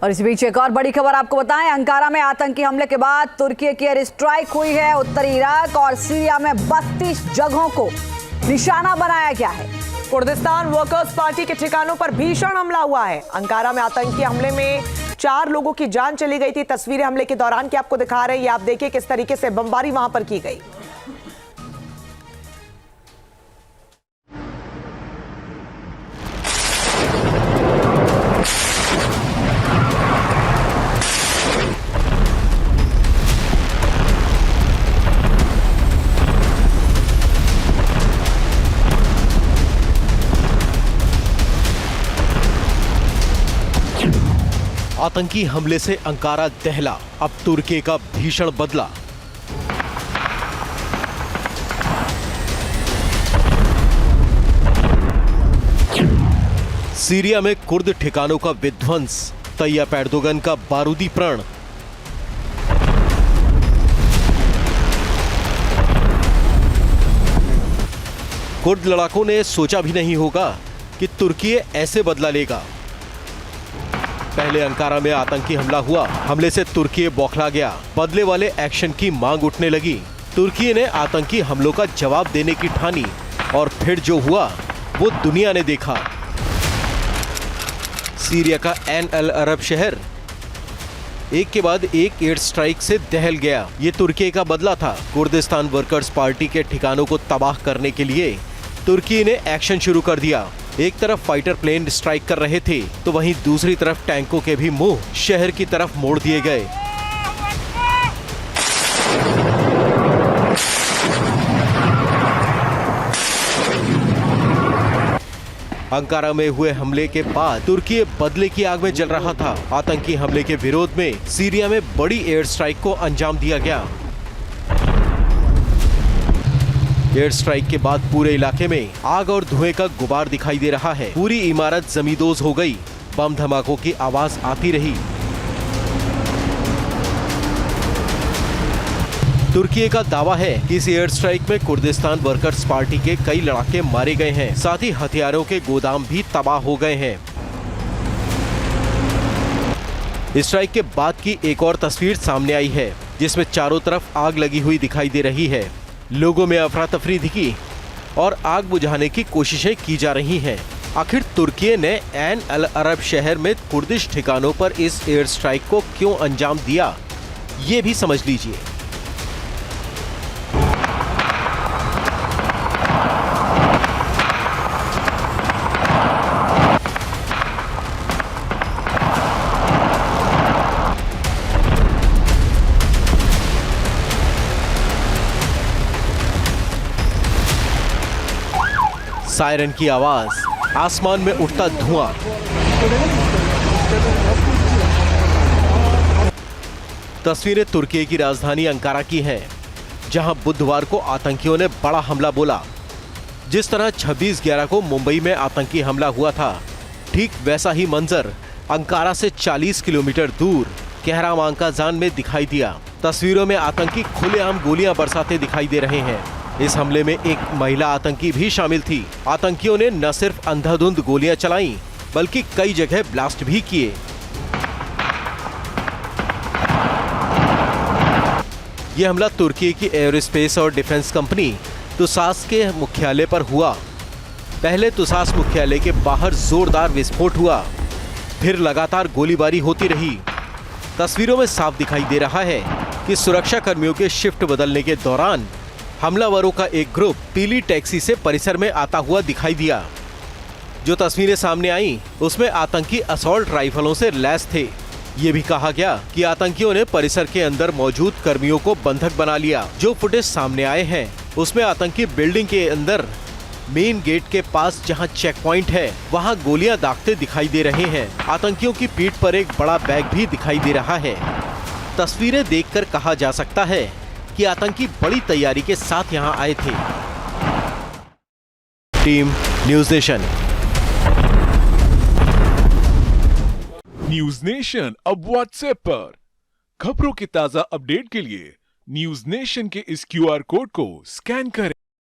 और इस बीच एक और बड़ी खबर आपको बताएं, अंकारा में आतंकी हमले के बाद तुर्की की एयर स्ट्राइक हुई है। उत्तरी इराक और सीरिया में 32 जगहों को निशाना बनाया गया है। कुर्दिस्तान वर्कर्स पार्टी के ठिकानों पर भीषण हमला हुआ है। अंकारा में आतंकी हमले में 4 लोगों की जान चली गई थी। तस्वीरें हमले के दौरान की आपको दिखा रहे हैं। आप देखिए किस तरीके से बमबारी वहां पर की गई। आतंकी हमले से अंकारा दहला, अब तुर्की का भीषण बदला। सीरिया में कुर्द ठिकानों का विध्वंस, तैय्यप एर्दोगन का बारूदी प्रण। कुर्द लड़ाकों ने सोचा भी नहीं होगा कि तुर्की ऐसे बदला लेगा। पहले अंकारा में आतंकी हमला हुआ, हमले से तुर्की बौखला गया, बदले वाले एक्शन की मांग उठने लगी। तुर्की ने आतंकी हमलों का जवाब देने की ठानी और फिर जो हुआ वो दुनिया ने देखा। सीरिया का एन अल अरब शहर एक के बाद एक एयर स्ट्राइक से दहल गया। ये तुर्की का बदला था। कुर्दिस्तान वर्कर्स पार्टी के ठिकानों को तबाह करने के लिए तुर्की ने एक्शन शुरू कर दिया। एक तरफ फाइटर प्लेन स्ट्राइक कर रहे थे तो वहीं दूसरी तरफ टैंकों के भी मुंह शहर की तरफ मोड़ दिए गए। अंकारा में हुए हमले के बाद तुर्की बदले की आग में जल रहा था। आतंकी हमले के विरोध में सीरिया में बड़ी एयर स्ट्राइक को अंजाम दिया गया। एयर स्ट्राइक के बाद पूरे इलाके में आग और धुएं का गुबार दिखाई दे रहा है। पूरी इमारत जमींदोज हो गई। बम धमाकों की आवाज आती रही। तुर्की का दावा है कि इस एयर स्ट्राइक में कुर्दिस्तान वर्कर्स पार्टी के कई लड़ाके मारे गए हैं, साथ ही हथियारों के गोदाम भी तबाह हो गए हैं। स्ट्राइक के बाद की एक और तस्वीर सामने आई है, जिसमें चारों तरफ आग लगी हुई दिखाई दे रही है। लोगों में अफरा तफरी दिखी और आग बुझाने की कोशिशें की जा रही हैं। आखिर तुर्की ने एन अल अरब शहर में कुर्दिश ठिकानों पर इस एयर स्ट्राइक को क्यों अंजाम दिया, ये भी समझ लीजिए। सायरन की आवाज, आसमान में उठता धुआं। तस्वीरें तुर्की की राजधानी अंकारा की हैं, जहां बुधवार को आतंकियों ने बड़ा हमला बोला। जिस तरह 26/11 को मुंबई में आतंकी हमला हुआ था, ठीक वैसा ही मंजर अंकारा से 40 किलोमीटर दूर कहरामांकाजान में दिखाई दिया। तस्वीरों में आतंकी खुलेआम गोलियां बरसाते दिखाई दे रहे हैं। इस हमले में एक महिला आतंकी भी शामिल थी। आतंकियों ने न सिर्फ अंधाधुंध गोलियां चलाईं, बल्कि कई जगह ब्लास्ट भी किए। यह हमला तुर्की की एयरोस्पेस और डिफेंस कंपनी तुसास के मुख्यालय पर हुआ। पहले तुसास मुख्यालय के बाहर जोरदार विस्फोट हुआ, फिर लगातार गोलीबारी होती रही। तस्वीरों में साफ दिखाई दे रहा है कि सुरक्षा कर्मियों के शिफ्ट बदलने के दौरान हमलावरों का एक ग्रुप पीली टैक्सी से परिसर में आता हुआ दिखाई दिया। जो तस्वीरें सामने आई उसमें आतंकी असॉल्ट राइफलों से लैस थे। ये भी कहा गया कि आतंकियों ने परिसर के अंदर मौजूद कर्मियों को बंधक बना लिया। जो फुटेज सामने आए हैं उसमें आतंकी बिल्डिंग के अंदर मेन गेट के पास जहां चेक पॉइंट है, वहां गोलियां दागते दिखाई दे रहे हैं। आतंकियों की पीठ पर एक बड़ा बैग भी दिखाई दे रहा है। तस्वीरें देखकर कहा जा सकता है कि आतंकी बड़ी तैयारी के साथ यहां आए थे। Team news nation. News nation अब व्हाट्सएप पर खबरों के ताजा अपडेट के लिए न्यूज़ नेशन के इस QR कोड को स्कैन करें।